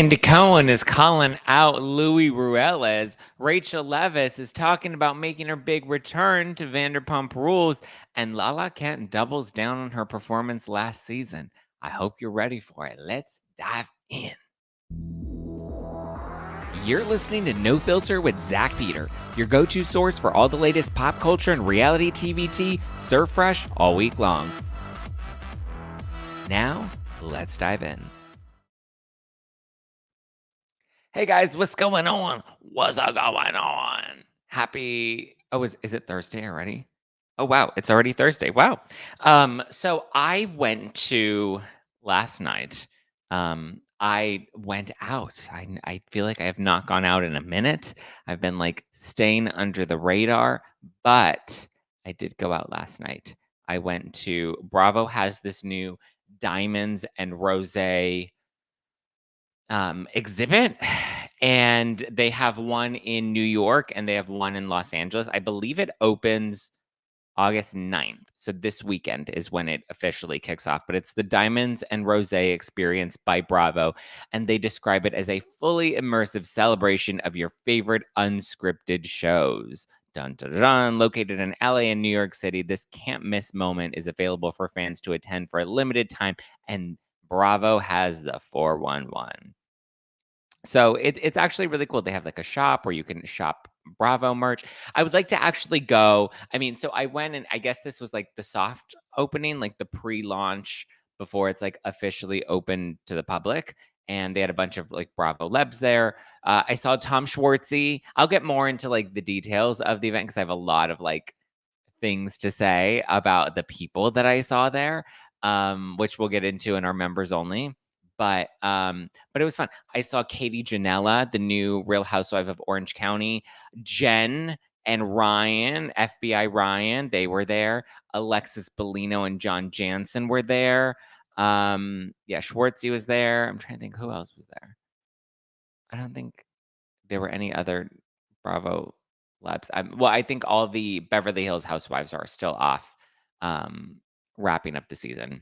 Andy Cohen is calling out Louie Ruelas. Rachel Leviss is talking about making her big return to Vanderpump Rules. And Lala Kent doubles down on her performance last season. I hope you're ready for it. Let's dive in. You're listening to No Filter with Zach Peter, your go-to source for all the latest pop culture and reality TV tea, served fresh all week long. Now, let's dive in. Hey guys, what's going on? What's going on? Happy is it Thursday already? Oh wow, it's already Thursday. Wow. So I went to last night. I went out. I feel like I have not gone out in a minute. I've been like staying under the radar, but I did go out last night. I went to Bravo has this new diamonds and rosé exhibit, and they have one in New York and they have one in Los Angeles. I believe it opens August 9th. So this weekend is when it officially kicks off, but it's the Diamonds and Rosé experience by Bravo, and they describe it as a fully immersive celebration of your favorite unscripted shows. Dun, dun, dun, dun. Located in LA and New York City, this can't miss moment is available for fans to attend for a limited time, and Bravo has the 411. So it's actually really cool. They have like a shop where you can shop Bravo merch. I would like to actually go. I mean, so I went and I guess this was like the soft opening, like the pre-launch before it's like officially open to the public. And they had a bunch of like Bravo Lebs there. I saw Tom Schwartzy. I'll get more into like the details of the event because I have a lot of like things to say about the people that I saw there, which we'll get into in our members only. But it was fun. I saw Katie Janella, the new Real Housewife of Orange County. Jen and Ryan, FBI Ryan, they were there. Alexis Bellino and John Jansen were there. Yeah, Schwartzy was there. I'm trying to think who else was there. I don't think there were any other Bravo Labs. Well, I think all the Beverly Hills Housewives are still off, wrapping up the season.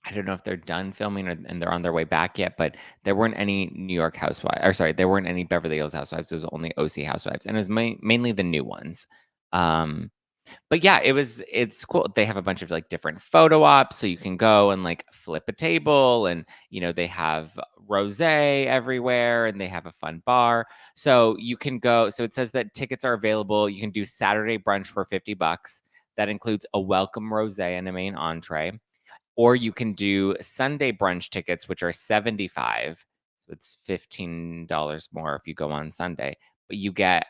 I don't know if they're done filming and they're on their way back yet, but there weren't any New York Housewives, or sorry, there weren't any Beverly Hills Housewives. It was only OC Housewives, and it was mainly the new ones. But yeah, it's cool. They have a bunch of like different photo ops, so you can go and like flip a table, and they have rosé everywhere, and they have a fun bar. So you can go. So it says that tickets are available. You can do Saturday brunch for $50. That includes a welcome rosé and a main entree. Or you can do Sunday brunch tickets, which are $75. So it's $15 more if you go on Sunday. But you get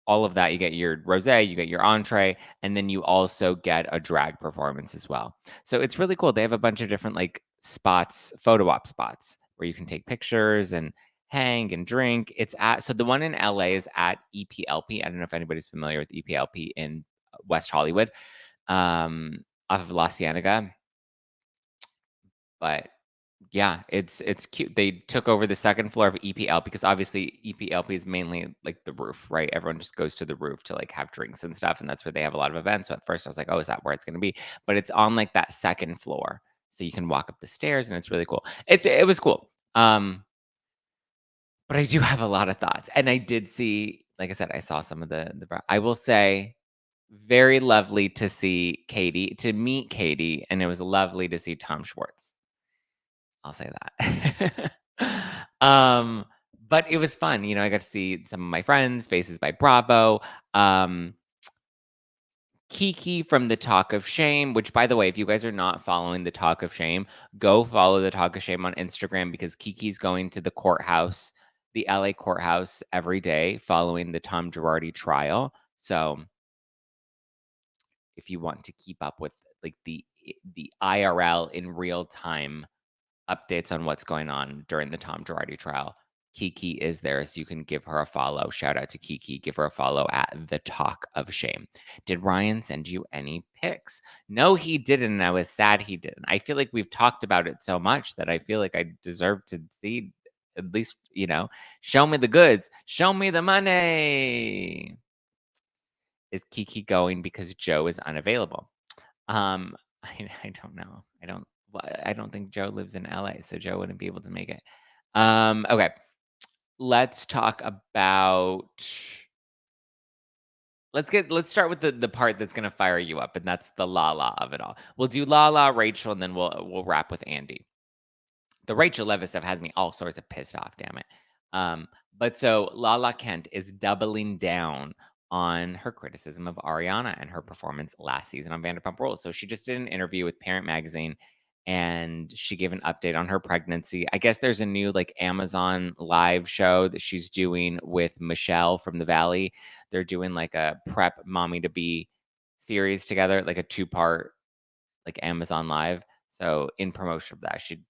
all of that. You get your rosé, you get your entree, and then you also get a drag performance as well. So it's really cool. They have a bunch of different like spots, photo op spots where you can take pictures and hang and drink. So the one in LA is at EPLP. I don't know if anybody's familiar with EPLP in West Hollywood, off of La Cienega. But yeah, it's cute. They took over the second floor of EPL because obviously EPLP is mainly like the roof, right? Everyone just goes to the roof to like have drinks and stuff, and that's where they have a lot of events. So at first I was like, oh, is that where it's gonna be? But it's on like that second floor. So you can walk up the stairs and it's really cool. It was cool. But I do have a lot of thoughts. And I did see, like I said, I saw some of I will say very lovely to meet Katie, and it was lovely to see Tom Schwartz. I'll say that. But it was fun. I got to see some of my friends, Faces by Bravo. Kiki from The Talk of Shame, which, by the way, if you guys are not following The Talk of Shame, go follow The Talk of Shame on Instagram because Kiki's going to the courthouse, the LA courthouse every day following the Tom Girardi trial. So if you want to keep up with like the IRL in real time updates on what's going on during the Tom Girardi trial, Kiki is there, so you can give her a follow. Shout out to Kiki. Give her a follow at The Talk of Shame. Did Ryan send you any pics? No, he didn't, and I was sad he didn't. I feel like we've talked about it so much that I feel like I deserve to see at least, show me the goods. Show me the money. Is Kiki going because Joe is unavailable? I don't know. I don't think Joe lives in LA, so Joe wouldn't be able to make it. Okay. Let's talk about let's start with the part that's gonna fire you up, and that's the Lala of it all. We'll do Lala, Rachel, and then we'll wrap with Andy. The Rachel Leviss stuff has me all sorts of pissed off, damn it. Um, but so Lala Kent is doubling down on her criticism of Ariana and her performance last season on Vanderpump Rules. So she just did an interview with Parent Magazine and she gave an update on her pregnancy. I guess there's a new like Amazon live show that she's doing with Michelle from the Valley. They're doing like a prep mommy to be series together, like a two-part like Amazon Live. So in promotion of that, she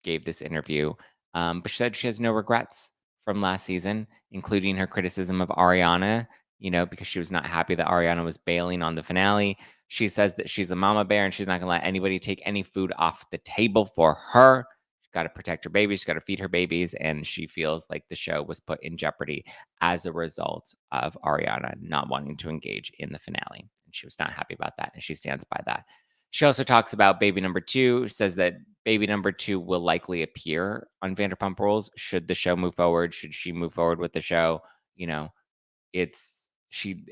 gave this interview, but she said she has no regrets from last season, including her criticism of Ariana. You know, because she was not happy that Ariana was bailing on the finale. She says that she's a mama bear and she's not going to let anybody take any food off the table for her. She's got to protect her babies. She's got to feed her babies. And she feels like the show was put in jeopardy as a result of Ariana not wanting to engage in the finale. And she was not happy about that. And she stands by that. She also talks about baby number two, says that baby number two will likely appear on Vanderpump Rules should the show move forward, should she move forward with the show. You know, she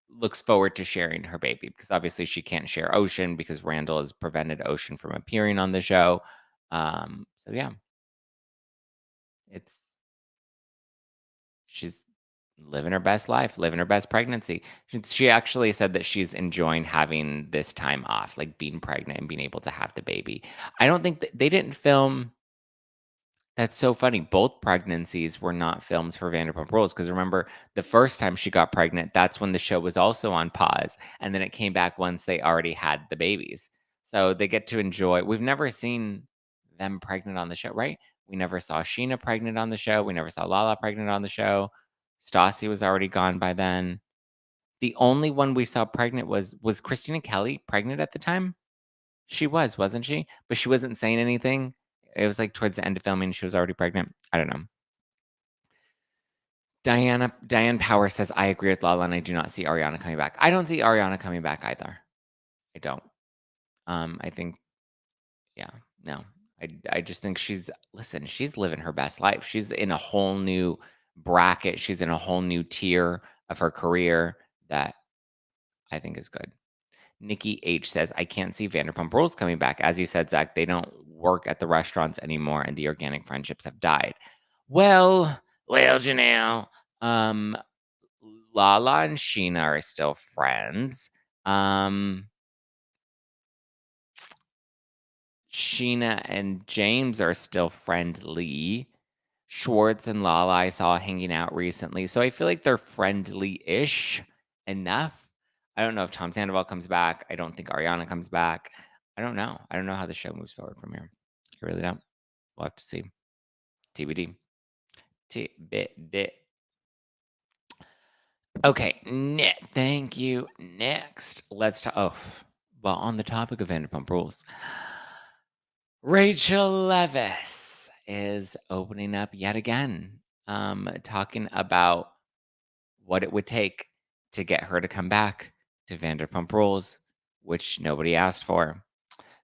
looks forward to sharing her baby because obviously she can't share Ocean because Randall has prevented Ocean from appearing on the show. So yeah, it's she's living her best life, living her best pregnancy. She actually said that she's enjoying having this time off, like being pregnant and being able to have the baby. I don't think that they didn't film. That's so funny. Both pregnancies were not films for Vanderpump Rules because remember the first time she got pregnant, that's when the show was also on pause, and then it came back once they already had the babies. So they get to enjoy. We've never seen them pregnant on the show, right? We never saw Sheena pregnant on the show. We never saw Lala pregnant on the show. Stassi was already gone by then. The only one we saw pregnant was Christina Kelly pregnant at the time? She was, wasn't she? But she wasn't saying anything. It was, like, towards the end of filming, she was already pregnant. I don't know. Diane Power says, "I agree with Lala, and I do not see Ariana coming back." I don't see Ariana coming back either. I don't. I think yeah, no. I just think she's living her best life. She's in a whole new bracket. She's in a whole new tier of her career that I think is good. Nikki H says, "I can't see Vanderpump Rules coming back. As you said, Zach, they don't work at the restaurants anymore, and the organic friendships have died." Well, Janelle, um, Lala and Sheena are still friends. Sheena and James are still friendly. Schwartz and Lala I saw hanging out recently, so I feel like they're friendly-ish enough. I don't know if Tom Sandoval comes back. I don't think Ariana comes back. I don't know. I don't know how the show moves forward from here. I really don't. We'll have to see. TBD. TBD. Okay, thank you. Next, let's talk. Oh, well, on the topic of Vanderpump Rules, Rachel Leviss is opening up yet again, talking about what it would take to get her to come back to Vanderpump Rules, which nobody asked for.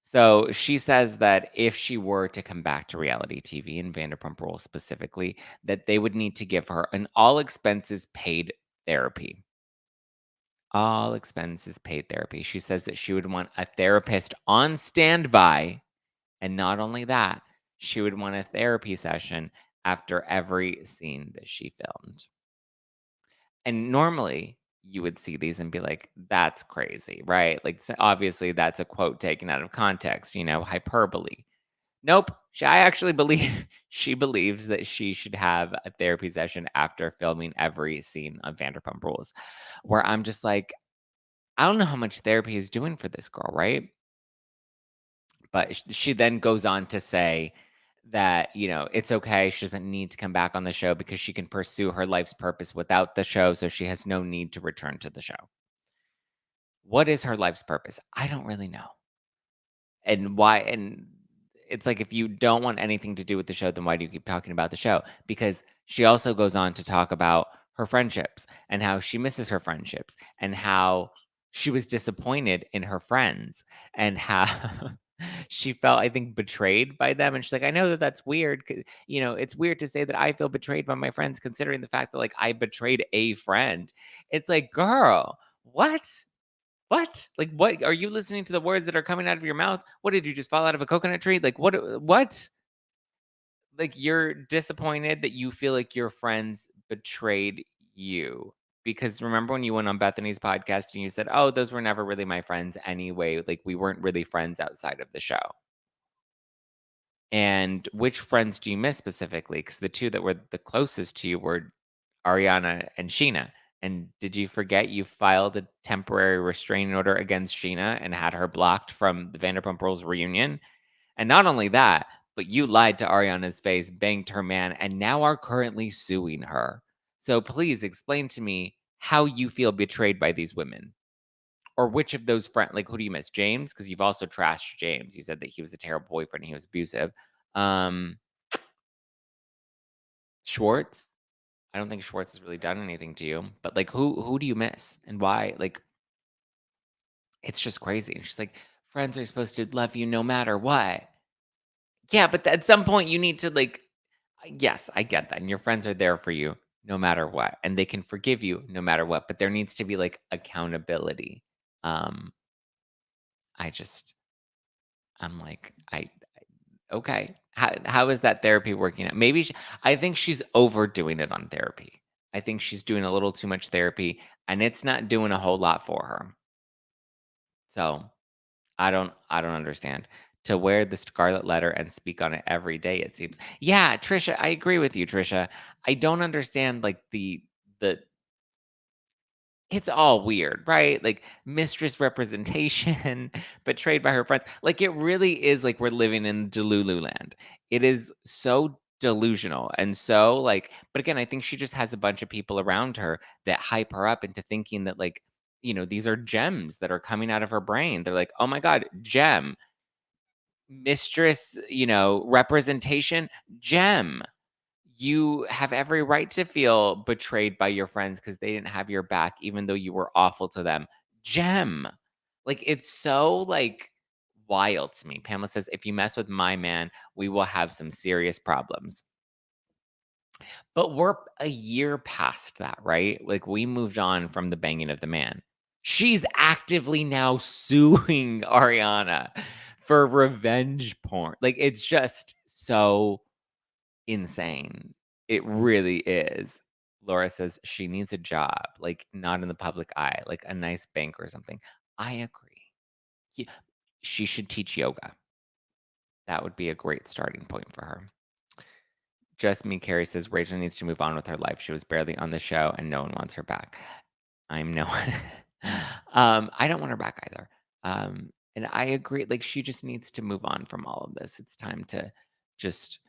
So she says that if she were to come back to reality TV and Vanderpump Rules specifically, that they would need to give her an all expenses paid therapy. All expenses paid therapy. She says that she would want a therapist on standby. And not only that, she would want a therapy session after every scene that she filmed. And normally you would see these and be like, that's crazy, right? Like, obviously, that's a quote taken out of context, hyperbole. Nope. I actually believe she believes that she should have a therapy session after filming every scene of Vanderpump Rules, where I'm just like, I don't know how much therapy is doing for this girl, right? But she then goes on to say that, it's okay. She doesn't need to come back on the show because she can pursue her life's purpose without the show. So she has no need to return to the show. What is her life's purpose? I don't really know. And why? And it's like, if you don't want anything to do with the show, then why do you keep talking about the show? Because she also goes on to talk about her friendships and how she misses her friendships and how she was disappointed in her friends and how she felt, I think, betrayed by them, and she's like, "I know that that's weird, it's weird to say that I feel betrayed by my friends considering the fact that, like, I betrayed a friend." It's like, "Girl, what? What? Like, what are you listening to the words that are coming out of your mouth? What did you just fall out of a coconut tree? Like, what?" Like, you're disappointed that you feel like your friends betrayed you. Because remember when you went on Bethany's podcast and you said, "Oh, those were never really my friends anyway. Like, we weren't really friends outside of the show." And which friends do you miss specifically? Because the two that were the closest to you were Ariana and Sheena. And did you forget you filed a temporary restraining order against Sheena and had her blocked from the Vanderpump Rules reunion? And not only that, but you lied to Ariana's face, banged her man, and now are currently suing her. So please explain to me how you feel betrayed by these women. Or which of those friends, like, who do you miss? James? Because you've also trashed James. You said that he was a terrible boyfriend and he was abusive. Um, Schwartz? I don't think Schwartz has really done anything to you. But like, who do you miss and why? Like, it's just crazy. And she's like, friends are supposed to love you no matter what. Yeah, but at some point you need to like yes, I get that, and your friends are there for you no matter what, and they can forgive you no matter what, but there needs to be, like, accountability. Um, I just I'm like, okay. How is that therapy working out? Maybe I think she's overdoing it on therapy. I think she's doing a little too much therapy, and it's not doing a whole lot for her. So I don't understand. To wear the scarlet letter and speak on it every day, it seems. Yeah, Trisha, I agree with you, Trisha. I don't understand like the it's all weird, right? Like mistress representation, betrayed by her friends. Like it really is like we're living in Delulu land. It is so delusional and so like, but again, I think she just has a bunch of people around her that hype her up into thinking that like, these are gems that are coming out of her brain. They're like, oh my God, gem, mistress, representation, gem. You have every right to feel betrayed by your friends because they didn't have your back, even though you were awful to them. Gem. Like, it's so, like, wild to me. Pamela says, if you mess with my man, we will have some serious problems. But we're a year past that, right? Like, we moved on from the banging of the man. She's actively now suing Ariana for revenge porn. Like, it's just so insane. It really is. Laura says she needs a job, like, not in the public eye, like a nice bank or something. I agree. Ye She should teach yoga. That would be a great starting point for her. Just Me Carrie says Rachel needs to move on with her life. She was barely on the show and no one wants her back. I'm no one. I don't want her back either. And I agree, like, she just needs to move on from all of this. It's time to just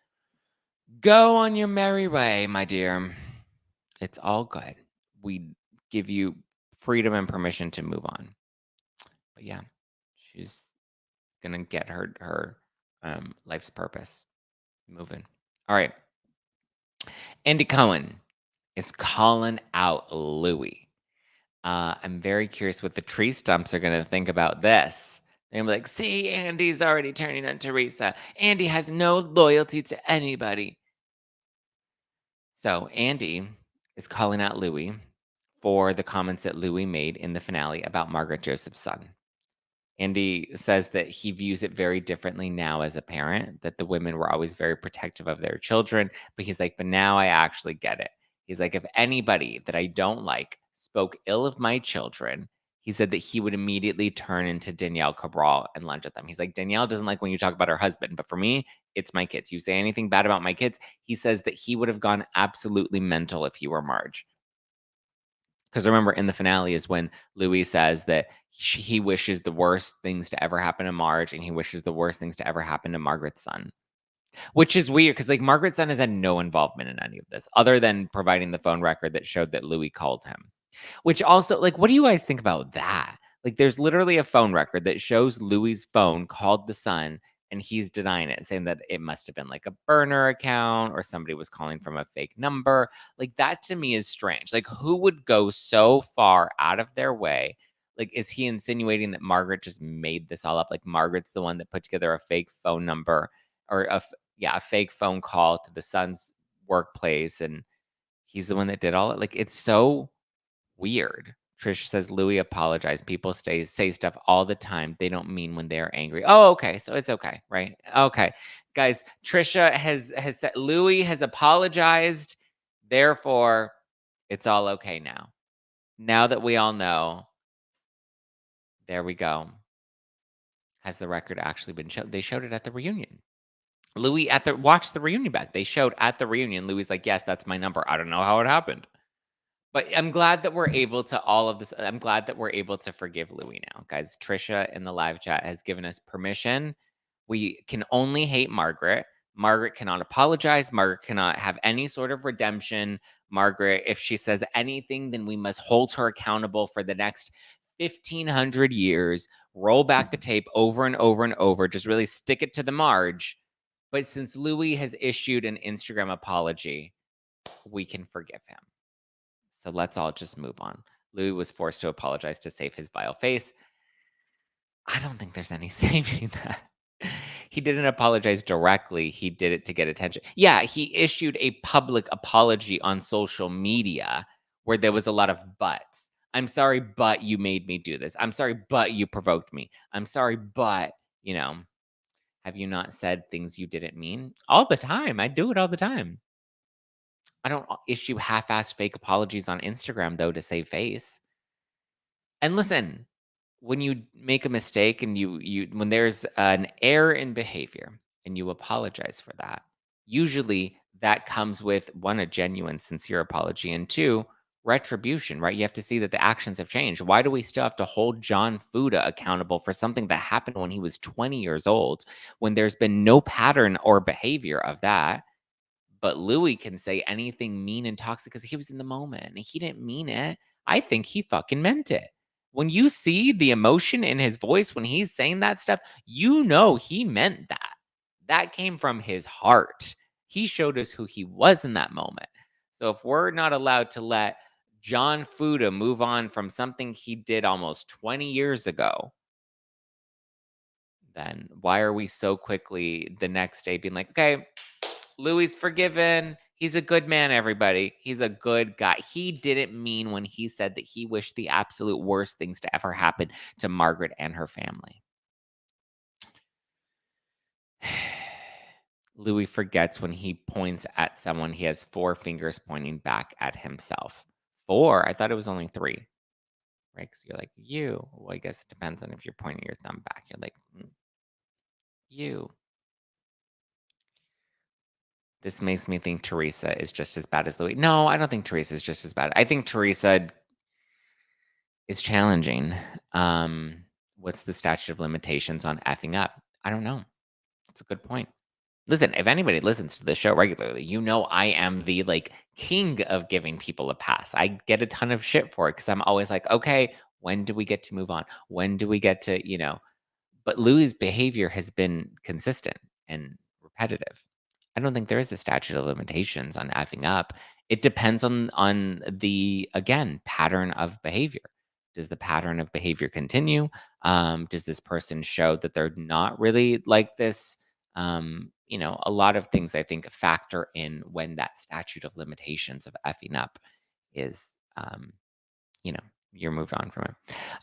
go on your merry way, my dear. It's all good. We give you freedom and permission to move on. But yeah, she's gonna get her life's purpose moving. All right. Andy Cohen is calling out Louie. I'm very curious what the tree stumps are gonna think about this. They're gonna be like, see, Andy's already turning on Teresa. Andy has no loyalty to anybody. So Andy is calling out Louie for the comments that Louis made in the finale about Margaret Joseph's son. Andy says that he views it very differently now as a parent, that the women were always very protective of their children. But he's like, but now I actually get it. He's like, if anybody that I don't like spoke ill of my children, he said that he would immediately turn into Danielle Cabral and lunge at them. He's like, Danielle doesn't like when you talk about her husband, but for me, it's my kids. You say anything bad about my kids, he says that he would have gone absolutely mental if he were Marge. Because remember, in the finale is when Louis says that he wishes the worst things to ever happen to Marge, and he wishes the worst things to ever happen to Margaret's son. Which is weird because like Margaret's son has had no involvement in any of this, other than providing the phone record that showed that Louis called him. Which also, like, what do you guys think about that? Like, there's literally a phone record that shows Louis's phone called the son, and he's denying it, saying that it must have been like a burner account or somebody was calling from a fake number. Like, that to me is strange. Like, who would go so far out of their way? Like, is he insinuating that Margaret just made this all up? Like, Margaret's the one that put together a fake phone number or a fake phone call to the son's workplace, and he's the one that did all it. Like, it's so weird. Trisha says Louis apologized. People say stuff all the time they don't mean when they're angry. Oh, okay. So it's okay, right? Okay. Guys, Trisha has said Louis has apologized. Therefore, it's all okay now. Now that we all know, there we go. Has the record actually been shown? They showed it at the reunion. Louis watch the reunion back. They showed at the reunion. Louis like, yes, that's my number. I don't know how it happened. But I'm glad that we're able to all of this. I'm glad that we're able to forgive Louis now, guys. Trisha in the live chat has given us permission. We can only hate Margaret. Margaret cannot apologize. Margaret cannot have any sort of redemption. Margaret, if she says anything, then we must hold her accountable for the next 1,500 years. Roll back the tape over and over and over. Just really stick it to the marge. But since Louis has issued an Instagram apology, we can forgive him. So let's all just move on. Louis was forced to apologize to save his vile face. I don't think there's any saving that. He didn't apologize directly. He did it to get attention. Yeah, he issued a public apology on social media where there was a lot of buts. I'm sorry, but you made me do this. I'm sorry, but you provoked me. I'm sorry, but, have you not said things you didn't mean? All the time. I do it all the time. I don't issue half-assed fake apologies on Instagram, though, to save face. And listen, when you make a mistake and you when there's an error in behavior and you apologize for that, usually that comes with one, a genuine, sincere apology, and two, retribution, right? You have to see that the actions have changed. Why do we still have to hold John Fuda accountable for something that happened when he was 20 years old when there's been no pattern or behavior of that? But Louis can say anything mean and toxic because he was in the moment and he didn't mean it. I think he fucking meant it. When you see the emotion in his voice when he's saying that stuff, you know he meant that. That came from his heart. He showed us who he was in that moment. So if we're not allowed to let John Fuda move on from something he did almost 20 years ago, then why are we so quickly the next day being like, okay, Louis forgiven. He's a good man, everybody. He's a good guy. He didn't mean when he said that he wished the absolute worst things to ever happen to Margaret and her family. Louis forgets when he points at someone, he has 4 fingers pointing back at himself. 4? I thought it was only 3. Right? Because you're like, you. Well, I guess it depends on if you're pointing your thumb back. You're like, you. This makes me think Teresa is just as bad as Louis. No, I don't think Teresa is just as bad. I think Teresa is challenging. What's the statute of limitations on effing up? I don't know. That's a good point. Listen, if anybody listens to the show regularly, you know I am the king of giving people a pass. I get a ton of shit for it because I'm always like, okay, when do we get to move on? When do we get to. But Louis' behavior has been consistent and repetitive. I don't think there is a statute of limitations on effing up. It depends on the, again, pattern of behavior. Does the pattern of behavior continue? Does this person show that they're not really like this? A lot of things I think factor in when that statute of limitations of effing up is, you know, you're moved on from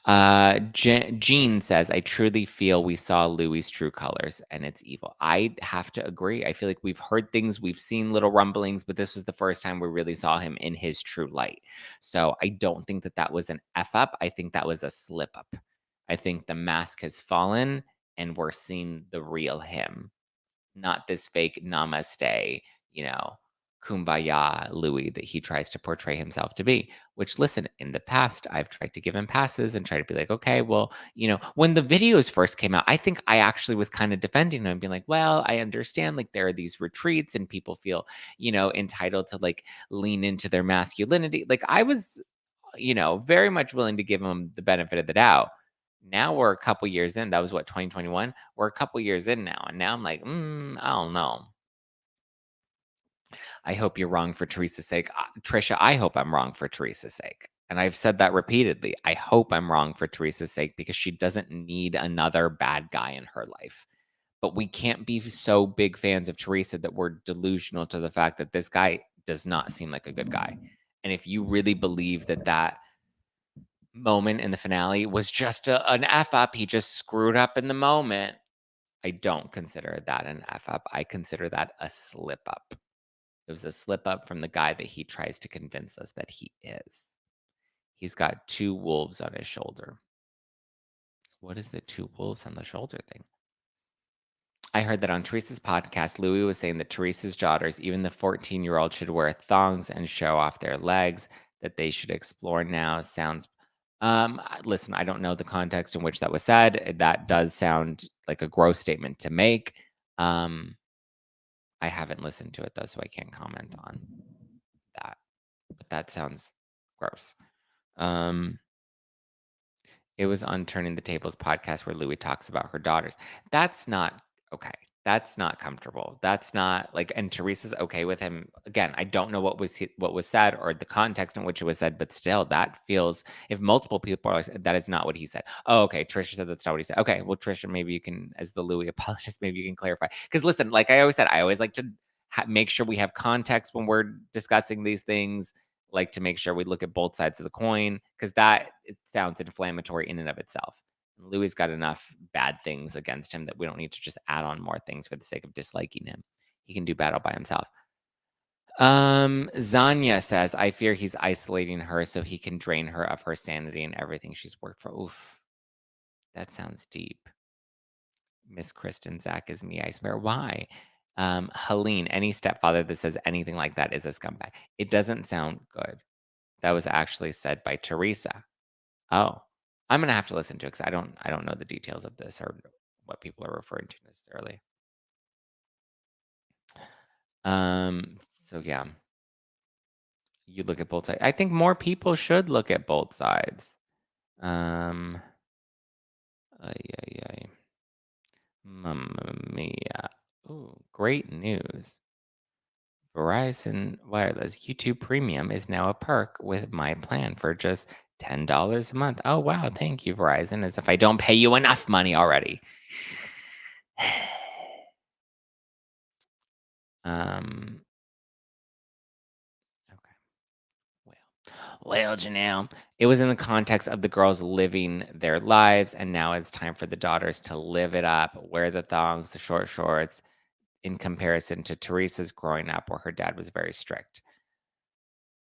it. Jean says, I truly feel we saw Louis' true colors and it's evil. I have to agree. I feel like we've heard things, we've seen little rumblings, but this was the first time we really saw him in his true light. So I don't think that that was an F up. I think that was a slip up. I think the mask has fallen and we're seeing the real him, not this fake namaste, kumbaya Louis that he tries to portray himself to be. Which, listen, in the past, I've tried to give him passes and try to be like, okay, well, when the videos first came out, I think I actually was kind of defending him, being like, well, I understand, like, there are these retreats and people feel, entitled to lean into their masculinity. Like, I was, very much willing to give him the benefit of the doubt. Now we're a couple years in. That was what, 2021? We're a couple years in now. And now I'm like, I don't know. I hope you're wrong for Teresa's sake. Trisha, I hope I'm wrong for Teresa's sake. And I've said that repeatedly. I hope I'm wrong for Teresa's sake because she doesn't need another bad guy in her life. But we can't be so big fans of Teresa that we're delusional to the fact that this guy does not seem like a good guy. And if you really believe that that moment in the finale was just an F up, he just screwed up in the moment, I don't consider that an F up. I consider that a slip up. It was a slip up from the guy that he tries to convince us that he is. He's got two wolves on his shoulder. What is the two wolves on the shoulder thing? I heard that on Teresa's podcast, Louie was saying that Teresa's daughters, even the 14-year-old, should wear thongs and show off their legs, that they should explore now. Sounds, listen, I don't know the context in which that was said. That does sound like a gross statement to make. I haven't listened to it, though, so I can't comment on that. But that sounds gross. It was on Turning the Tables podcast where Louie talks about her daughters. That's not okay. That's not comfortable. That's not like, and Teresa's okay with him. Again, I don't know what was said or the context in which it was said, but still, that feels. If multiple people are, that is not what he said. Oh, okay. Trisha said that's not what he said. Okay, well, Trisha, maybe you can, as the Louie apologist, maybe you can clarify. Because listen, like I always said, I always like to make sure we have context when we're discussing these things, like to make sure we look at both sides of the coin, because that it sounds inflammatory in and of itself. Louis's got enough bad things against him that we don't need to just add on more things for the sake of disliking him. He can do battle by himself. Zanya says, I fear he's isolating her so he can drain her of her sanity and everything she's worked for. Oof. That sounds deep. Miss Kristen, Zach is me, I swear. Why? Helene, any stepfather that says anything like that is a scumbag. It doesn't sound good. That was actually said by Teresa. Oh, I'm gonna have to listen to it because I don't know the details of this or what people are referring to necessarily. So yeah, you look at both sides. I think more people should look at both sides. Ay, ay, ay. Mamma mia. Ooh, great news. Verizon Wireless YouTube Premium is now a perk with my plan for just $10 a month. Oh, wow. Thank you, Verizon. As if I don't pay you enough money already. Okay. Well, Janelle, it was in the context of the girls living their lives, and now it's time for the daughters to live it up, wear the thongs, the short shorts, in comparison to Teresa's growing up where her dad was very strict.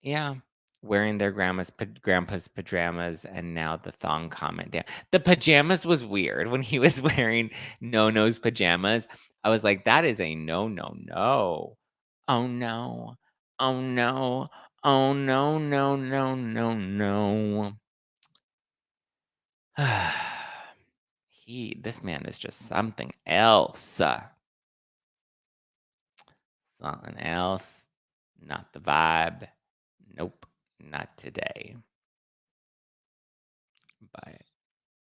Yeah, wearing their grandpa's pajamas, and now the thong comment down. The pajamas was weird when he was wearing No-No's pajamas. I was like, that is a no, no, no. Oh no. Oh no. Oh no, no, no, no, no. This man is just something else. Something else. Not the vibe. Nope, not today. But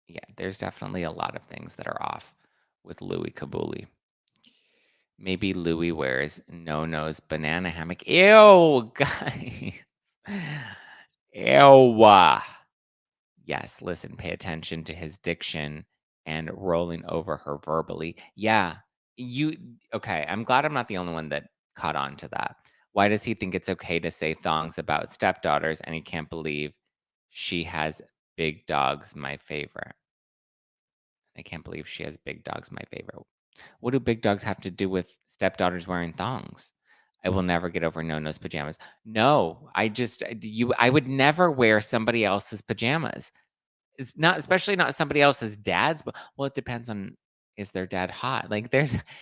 yeah, there's definitely a lot of things that are off with Louis Kabuli. Maybe Louis wears No-No's banana hammock. Ew, guys. Ew. Yes, listen, pay attention to his diction and rolling over her verbally. Yeah, okay, I'm glad I'm not the only one that caught on to that. Why does he think it's okay to say thongs about stepdaughters and he can't believe she has big dogs, my favorite? I can't believe she has big dogs, my favorite. What do big dogs have to do with stepdaughters wearing thongs? I will never get over No-No's pajamas. No, I would never wear somebody else's pajamas. It's not, especially not somebody else's dad's, but well, it depends on, is their dad hot? Like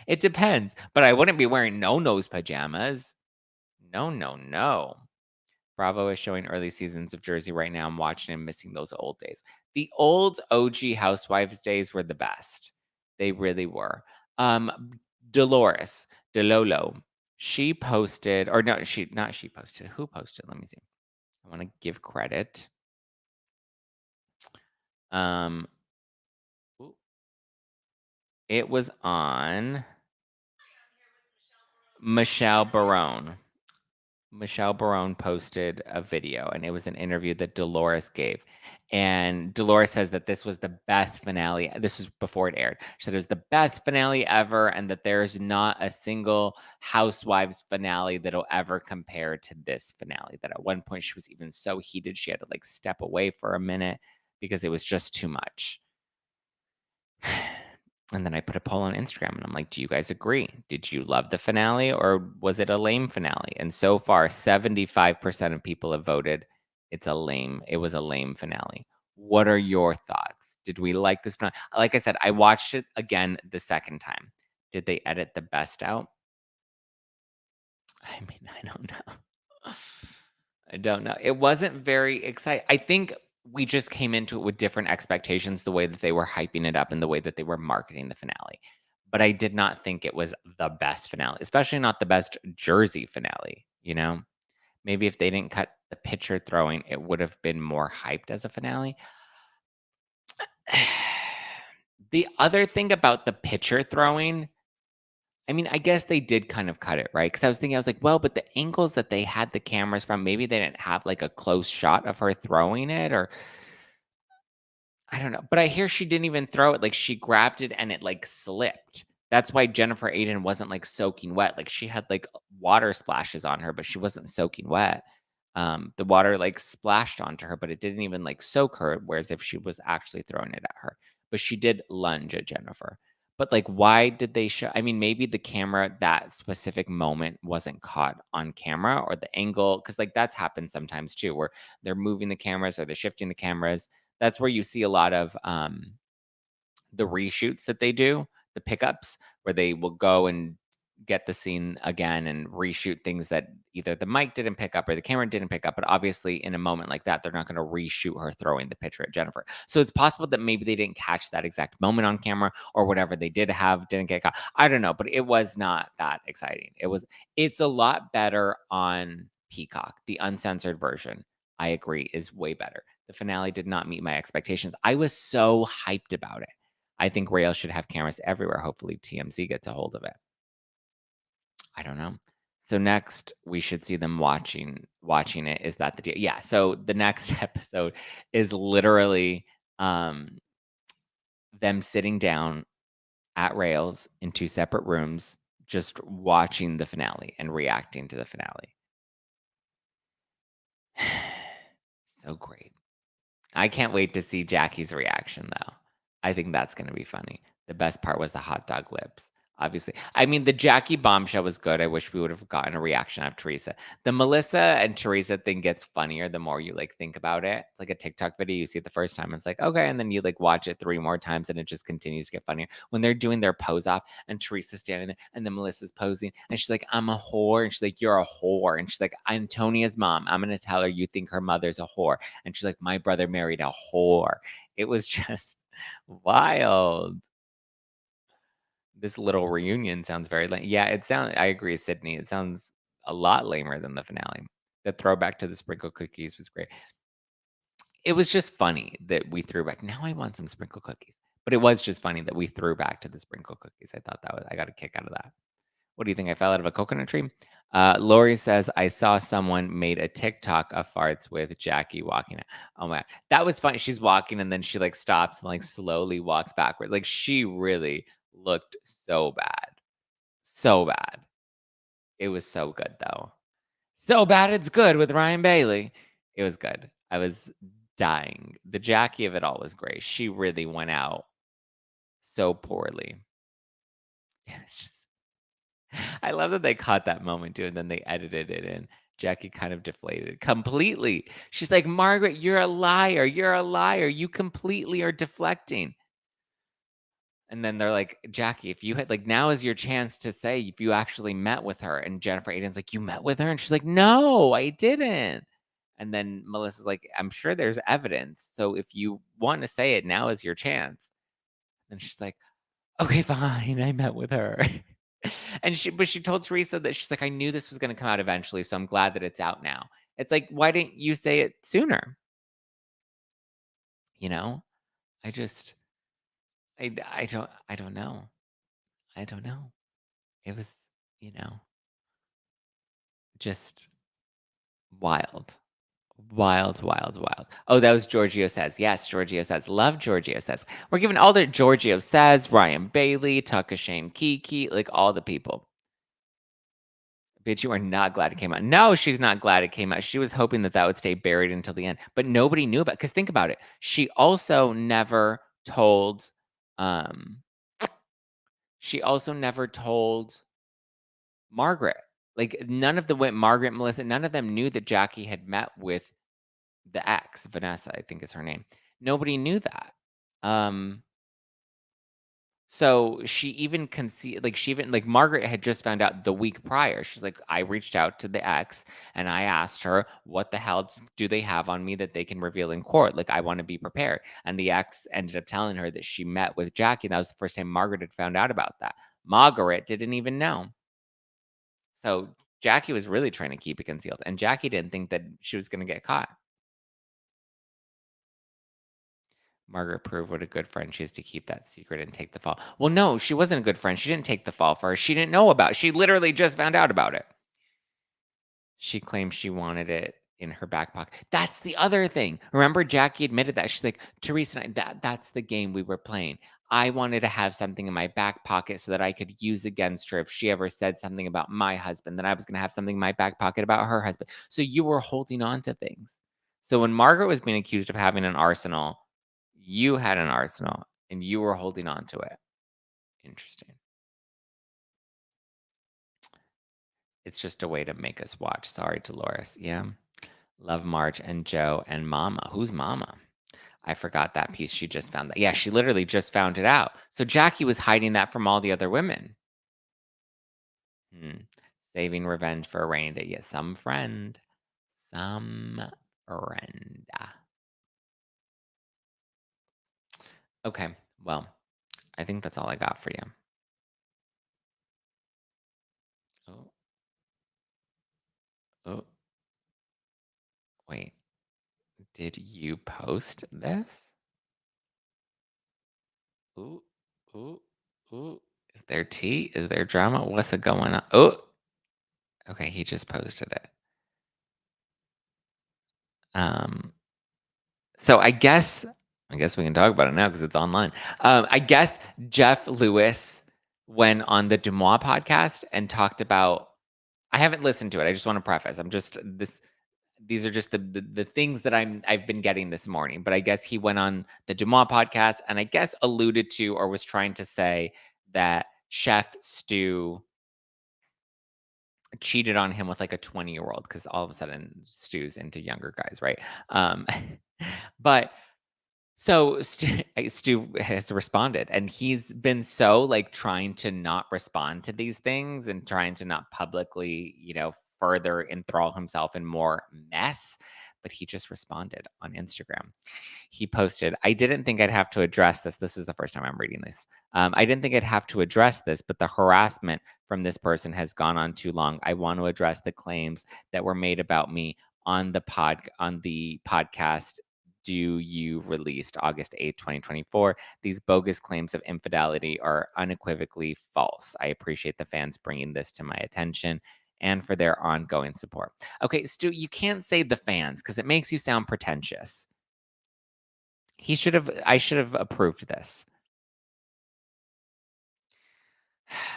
it depends. But I wouldn't be wearing No-No's pajamas. No, no, no. Bravo is showing early seasons of Jersey right now. I'm watching and missing those old days. The old OG Housewives days were the best. They really were. Dolores Delolo, she posted, or no, she posted. Who posted? Let me see. I want to give credit. It was on Michelle Barone. Michelle Barone posted a video, and it was an interview that Dolores gave. And Dolores says that this was the best finale. This was before it aired. She said it was the best finale ever, and that there's not a single Housewives finale that'll ever compare to this finale. That at one point she was even so heated she had to like step away for a minute because it was just too much. And then I put a poll on Instagram and I'm like, do you guys agree? Did you love the finale or was it a lame finale? And so far, 75% of people have voted it was a lame finale. What are your thoughts? Did we like this finale? Like I said, I watched it again the second time. Did they edit the best out? I mean, I don't know. I don't know. It wasn't very exciting. I think we just came into it with different expectations, the way that they were hyping it up and the way that they were marketing the finale. But I did not think it was the best finale, especially not the best Jersey finale, you know? Maybe if they didn't cut the pitcher throwing, it would have been more hyped as a finale. The other thing about the pitcher throwing, I mean, I guess they did kind of cut it, right? Because I was thinking, I was like, well, but the angles that they had the cameras from, maybe they didn't have like a close shot of her throwing it, or I don't know. But I hear she didn't even throw it. Like she grabbed it and it like slipped. That's why Jennifer Aiden wasn't like soaking wet. Like she had like water splashes on her, but she wasn't soaking wet. The water like splashed onto her, but it didn't even like soak her. Whereas if she was actually throwing it at her, but she did lunge at Jennifer. But like, why did they show? I mean, maybe the camera, that specific moment wasn't caught on camera or the angle, because like that's happened sometimes too, where they're moving the cameras or they're shifting the cameras. That's where you see a lot of the reshoots that they do, the pickups, where they will go and get the scene again and reshoot things that either the mic didn't pick up or the camera didn't pick up. But obviously, in a moment like that, they're not going to reshoot her throwing the pitcher at Jennifer. So it's possible that maybe they didn't catch that exact moment on camera, or whatever they did have didn't get caught. I don't know, but it was not that exciting. It's a lot better on Peacock. The uncensored version, I agree, is way better. The finale did not meet my expectations. I was so hyped about it. I think Rail should have cameras everywhere. Hopefully TMZ gets a hold of it. I don't know. So next we should see them watching it. Is that the deal? Yeah. So the next episode is literally them sitting down at Rails in two separate rooms, just watching the finale and reacting to the finale. So great. I can't wait to see Jackie's reaction, though. I think that's gonna be funny. The best part was the hot dog lips, obviously. I mean, the Jackie bombshell was good. I wish we would have gotten a reaction out of Teresa. The Melissa and Teresa thing gets funnier the more you, like, think about it. It's like a TikTok video. You see it the first time, and it's like, "Okay," and then you, like, watch it 3 more times, and it just continues to get funnier. When they're doing their pose off, and Teresa's standing there, and then Melissa's posing, and she's like, "I'm a whore," and she's like, "You're a whore," and she's like, "Antonia's mom. I'm gonna tell her you think her mother's a whore." And she's like, "My brother married a whore." It was just wild. This little reunion sounds very lame. Yeah, I agree, Sydney. It sounds a lot lamer than the finale. The throwback to the sprinkle cookies was great. It was just funny that we threw back. Now I want some sprinkle cookies. But it was just funny that we threw back to the sprinkle cookies. I got a kick out of that. What do you think? I fell out of a coconut tree? Lori says, I saw someone made a TikTok of farts with Jackie walking. Oh my God. That was funny. She's walking and then she like stops and like slowly walks backward. Like she really looked so bad. So bad. It was so good though. So bad it's good with Ryan Bailey. It was good. I was dying. The Jackie of it all was great. She really went out so poorly. It's just I love that they caught that moment too, and then they edited it in. Jackie kind of deflated completely. She's like, Margaret, you're a liar. You're a liar. You completely are deflecting. And then they're like, Jackie, if you had like now is your chance to say if you actually met with her. And Jennifer Aiden's like, you met with her? And she's like, no, I didn't. And then Melissa's like, I'm sure there's evidence. So if you want to say it, now is your chance. And she's like, okay, fine. I met with her. And she told Teresa that she's like, I knew this was gonna come out eventually, so I'm glad that it's out now. It's like, why didn't you say it sooner? You know? I just I don't know. I don't know. It was, you know, just Wild. Wild, wild, wild. Oh, that was Giorgio Says. Yes, Giorgio Says. Love Giorgio Says. We're giving all the Giorgio Says, Ryan Bailey, Takashane Kiki, like all the people. Bitch, you are not glad it came out. No, she's not glad it came out. She was hoping that that would stay buried until the end, but nobody knew about it. Because think about it. She also never told, um, she also never told Margaret. Like none of the Margaret, Melissa, none of them knew that Jackie had met with the ex, Vanessa, I think is her name. Nobody knew that. Um, so she even she even like Margaret had just found out the week prior. She's like, I reached out to the ex and I asked her, what the hell do they have on me that they can reveal in court? Like, I want to be prepared. And the ex ended up telling her that she met with Jackie. And that was the first time Margaret had found out about that. Margaret didn't even know. So Jackie was really trying to keep it concealed. And Jackie didn't think that she was going to get caught. Margaret proved what a good friend she is to keep that secret and take the fall. Well, no, she wasn't a good friend. She didn't take the fall for her. She didn't know about it. She literally just found out about it. She claimed she wanted it in her back pocket. That's the other thing. Remember, Jackie admitted that. She's like, Teresa, and that's the game we were playing. I wanted to have something in my back pocket so that I could use against her if she ever said something about my husband, then I was going to have something in my back pocket about her husband. So you were holding on to things. So when Margaret was being accused of having an arsenal, you had an arsenal and you were holding on to it. Interesting. It's just a way to make us watch. Sorry, Dolores. Yeah. Love Marge and Joe and Mama. Who's Mama? I forgot that piece. She just found that. Yeah, she literally just found it out. So Jackie was hiding that from all the other women. Saving revenge for a rainy day. Yeah, some friend. Some friend. Okay, well, I think that's all I got for you. Oh, oh, wait. Did you post this? Ooh, ooh, ooh. Is there tea? Is there drama? What's it going on? Oh, okay. He just posted it. So I guess we can talk about it now because it's online. I guess Jeff Lewis went on the Dumois podcast and talked about. I haven't listened to it. I just want to preface. I'm just this. These are just the things that I've been getting this morning. But I guess he went on the Dumois podcast and I guess alluded to or was trying to say that Chef Stu cheated on him with like a 20-year-old because all of a sudden Stu's into younger guys, right? Um, but so Stu has responded, and he's been so like trying to not respond to these things and trying to not publicly, further enthrall himself in more mess. But he just responded on Instagram. He posted, I didn't think I'd have to address this. This is the first time I'm reading this. I didn't think I'd have to address this, but the harassment from this person has gone on too long. I want to address the claims that were made about me on the podcast Do You released August 8th, 2024. These bogus claims of infidelity are unequivocally false. I appreciate the fans bringing this to my attention and for their ongoing support. Okay, Stu, you can't say the fans because it makes you sound pretentious. I should have approved this.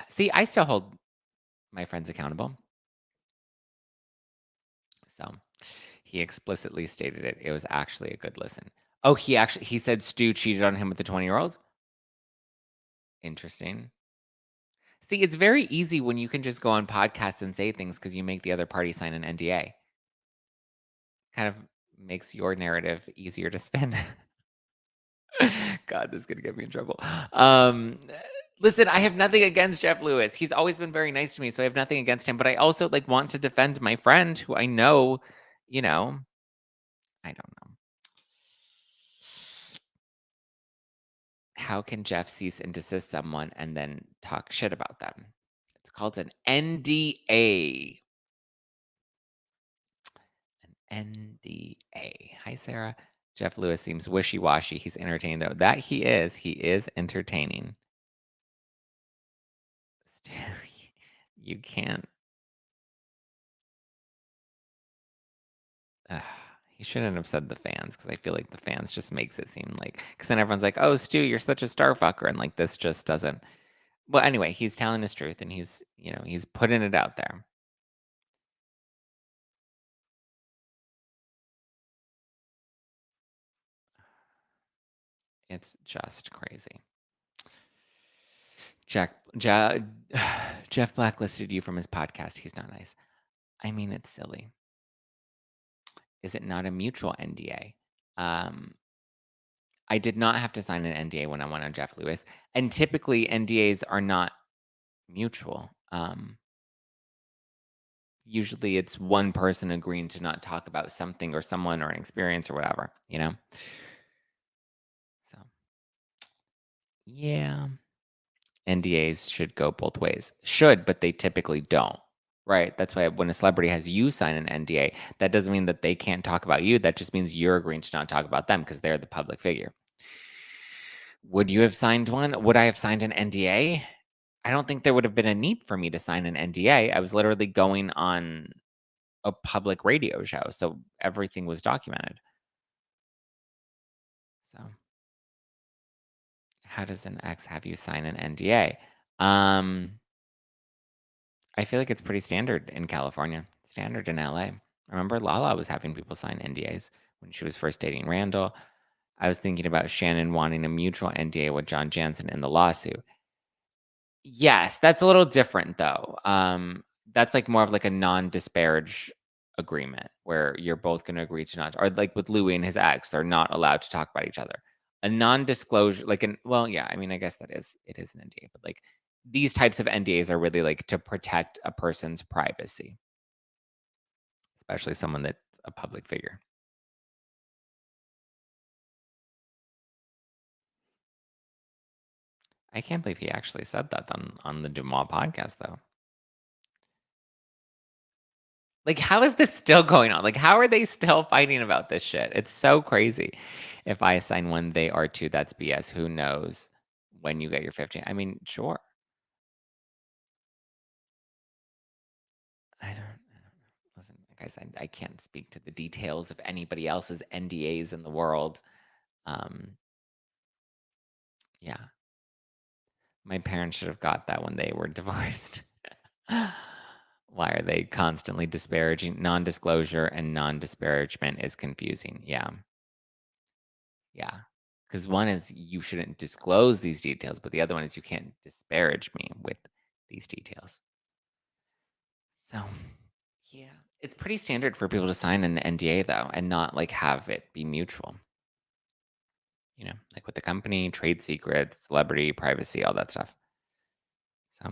See, I still hold my friends accountable. So he explicitly stated it. It was actually a good listen. Oh, he said Stu cheated on him with the 20-year-old? Interesting. See, it's very easy when you can just go on podcasts and say things because you make the other party sign an NDA. Kind of makes your narrative easier to spin. God, this is gonna get me in trouble. Listen, I have nothing against Jeff Lewis. He's always been very nice to me, so I have nothing against him. But I also want to defend my friend who I know, I don't know. How can Jeff cease and desist someone and then talk shit about them? It's called an NDA. NDA. Hi, Sarah. Jeff Lewis seems wishy-washy. He's entertaining, though. That he is. He is entertaining. You can't. He shouldn't have said the fans because I feel like the fans just makes it seem like because then everyone's like, "Oh, Stu, you're such a star fucker," and like this just doesn't. Well, anyway, he's telling his truth and he's putting it out there. It's just crazy. Jack, ja, Jeff blacklisted you from his podcast. He's not nice. I mean, it's silly. Is it not a mutual NDA? I did not have to sign an NDA when I went on Jeff Lewis, and typically NDAs are not mutual. Usually it's one person agreeing to not talk about something or someone or an experience or whatever, you know? So, yeah. NDAs should go both ways. Should, but they typically don't. Right? That's why when a celebrity has you sign an NDA, that doesn't mean that they can't talk about you. That just means you're agreeing to not talk about them because they're the public figure. Would you have signed one? Would I have signed an NDA? I don't think there would have been a need for me to sign an NDA. I was literally going on a public radio show, so everything was documented. So, how does an ex have you sign an NDA? I feel like it's pretty standard in California, standard in LA. I remember Lala was having people sign NDAs when she was first dating Randall. I was thinking about Shannon wanting a mutual NDA with John Jansen in the lawsuit. Yes, that's a little different though. That's like more of like a non-disparage agreement where you're both going to agree to not, or like with Louie and his ex, they're not allowed to talk about each other. A non-disclosure, like well, yeah, I mean, I guess it is an NDA, but like these types of NDAs are really like to protect a person's privacy, especially someone that's a public figure. I can't believe he actually said that on the Dumas podcast, though. Like, how is this still going on? Like, how are they still fighting about this shit? It's so crazy. If I assign one, they are two. That's BS. Who knows when you get your 15? I mean, sure. I don't know. Listen, guys, I can't speak to the details of anybody else's NDAs in the world. Um, yeah, my parents should have got that when they were divorced. Why are they constantly disparaging? Non-disclosure and non-disparagement is confusing. Yeah. Yeah. Because one is you shouldn't disclose these details, but the other one is you can't disparage me with these details. So, yeah. It's pretty standard for people to sign an NDA though and not like have it be mutual. You know, like with the company, trade secrets, celebrity, privacy, all that stuff. So,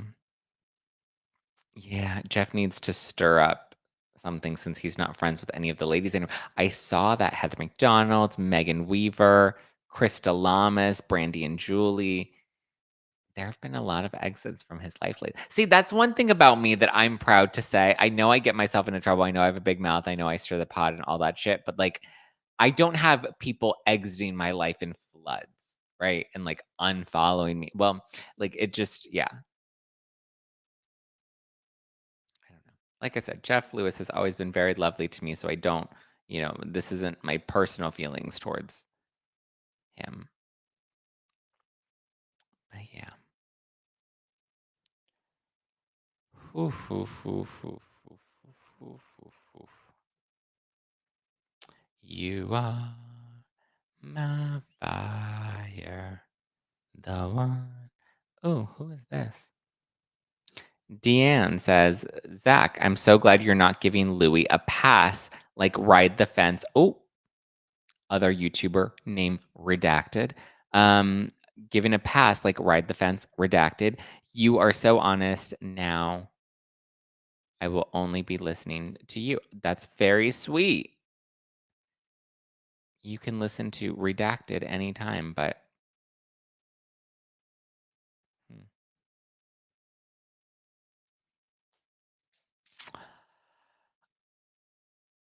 yeah, Jeff needs to stir up something since he's not friends with any of the ladies anymore. I saw that Heather McDonald, Megan Weaver, Krista Lamas, Brandy and Julie. There have been a lot of exits from his life lately. See, that's one thing about me that I'm proud to say. I know I get myself into trouble. I know I have a big mouth. I know I stir the pot and all that shit. But like, I don't have people exiting my life in floods, right? And like unfollowing me. Well, like it just, yeah. I don't know. Like I said, Jeff Lewis has always been very lovely to me. So I don't, this isn't my personal feelings towards him. But yeah. Oof, oof, oof, oof, oof, oof, oof, oof, oof. You are my fire, the one. Oh, who is this? Deanne says, Zach, I'm so glad you're not giving Louie a pass like Ride the Fence. Oh, other YouTuber named Redacted. Um, Giving a pass like Ride the Fence, Redacted. You are so honest. Now I will only be listening to you. That's very sweet. You can listen to Redacted anytime, but hmm.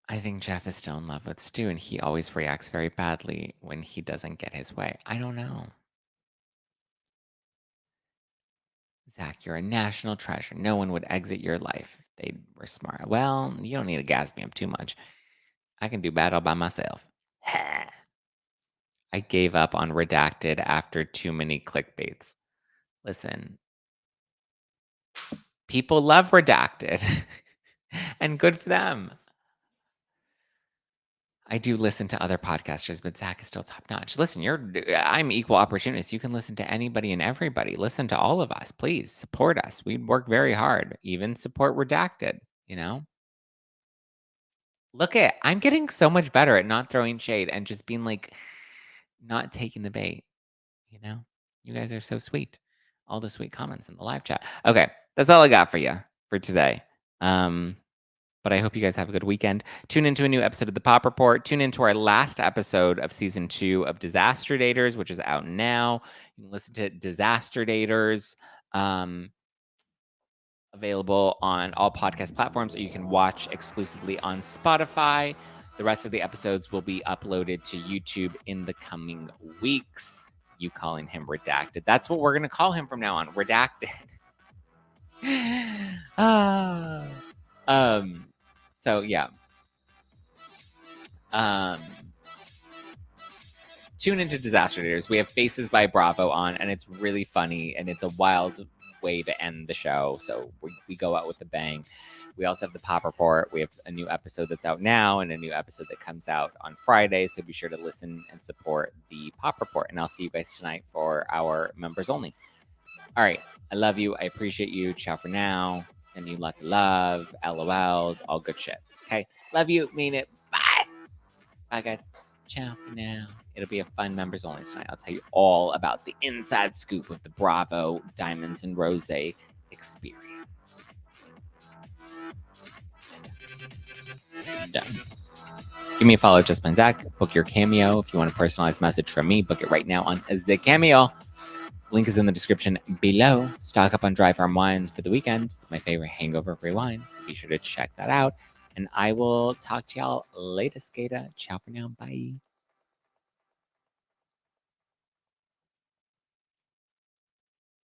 I think Jeff is still in love with Stu, and he always reacts very badly when he doesn't get his way. I don't know. Zach, you're a national treasure. No one would exit your life if they were smart. Well, you don't need to gas me up too much. I can do battle by myself. I gave up on Redacted after too many clickbaits. Listen, people love Redacted, and good for them. I do listen to other podcasters, but Zack is still top notch. Listen, I'm equal opportunist. You can listen to anybody and everybody. Listen to all of us. Please support us. We work very hard. Even support Redacted, you know? I'm getting so much better at not throwing shade and just being like, not taking the bait, you know? You guys are so sweet. All the sweet comments in the live chat. Okay, that's all I got for you for today. But I hope you guys have a good weekend. Tune into a new episode of the Pop Report. Tune into our last episode of season 2 of Disaster Daters, which is out now. You can listen to Disaster Daters, available on all podcast platforms, or you can watch exclusively on Spotify. The rest of the episodes will be uploaded to YouTube in the coming weeks. You calling him Redacted. That's what we're going to call him from now on. Redacted. So yeah. Tune into Disaster Daters. We have Faces by Bravo on, and it's really funny, and it's a wild way to end the show. So we go out with a bang. We also have the Pop Report. We have a new episode that's out now and a new episode that comes out on Friday. So be sure to listen and support the Pop Report. And I'll see you guys tonight for our members only. All right. I love you. I appreciate you. Ciao for now. Send you lots of love, LOLs, all good shit. Okay. Love you. Mean it. Bye. Bye, guys. Ciao for now. It'll be a fun members only tonight. I'll tell you all about the inside scoop of the Bravo Diamonds and Rose experience. Done. Give me a follow, Just Plain Zack. Book your cameo. If you want a personalized message from me, book it right now on the Cameo. Link is in the description below. Stock up on dry farm wines for the weekend. It's my favorite hangover-free wine, so be sure to check that out. And I will talk to y'all later, Skater. Ciao for now. Bye.